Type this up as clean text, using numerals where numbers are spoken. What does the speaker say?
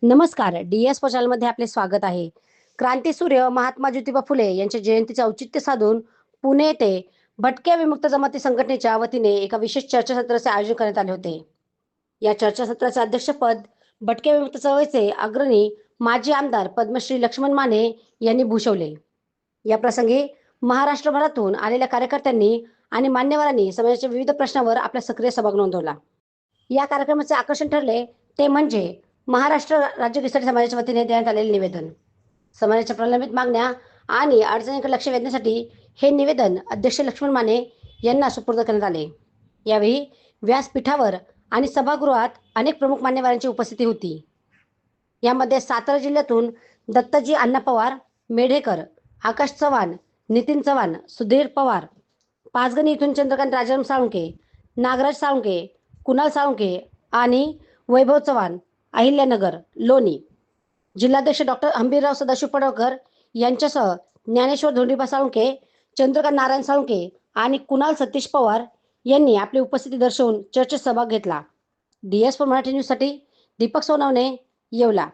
नमस्कार. डी-एस मध्ये आपले स्वागत आहे. क्रांतीसूर्य महात्मा ज्योतिबा फुले यांच्या जयंतीचे औचित्य साधून पुणे येथे भटक्या विमुक्त जमाती संघटनेच्या वतीने एका विशेष चर्चासत्राचे आयोजन करण्यात आले होते. या चर्चासत्राचे अध्यक्षपद भटक्या विमुक्त चळवळीचे अग्रणी माजी आमदार पद्मश्री लक्ष्मण माने यांनी भूषवले. या प्रसंगी महाराष्ट्रभरातून आलेल्या कार्यकर्त्यांनी आणि मान्यवरांनी समाजाच्या विविध प्रश्नांवर आपला सक्रिय सहभाग नोंदवला. या कार्यक्रमाचे आकर्षण ठरले ते म्हणजे महाराष्ट्र राज्य केसरी समाजाच्या वतीने देण्यात आलेले निवेदन. समाजाच्या प्रलंबित मागण्या आणि अडचणींकडे लक्ष वेधण्यासाठी हे निवेदन अध्यक्ष लक्ष्मण माने यांना सुपूर्द करण्यात आले. यावेळी व्यासपीठावर आणि सभागृहात अनेक प्रमुख मान्यवरांची उपस्थिती होती. यामध्ये सातारा जिल्ह्यातून दत्ताजी अण्णा पवार, मेढेकर, आकाश चव्हाण, नितीन चव्हाण, सुधीर पवार, पाचगणी इथून चंद्रकांत राजाराम साळुंके, नागराज साळुंके, कुणाल साळुंके आणि वैभव चव्हाण, अहिल्यानगर, लोणी, जिल्हाध्यक्ष डॉक्टर हंबीरराव सदाशिव पडळकर यांच्यासह ज्ञानेश्वर धोंडीबा साळुंके, चंद्रकांत नारायण साळुंके आणि कुणाल सतीश पवार यांनी आपली उपस्थिती दर्शवून चर्चेत सहभाग घेतला. डी-एस मराठी न्यूजसाठी दीपक सोनवणे, येवला.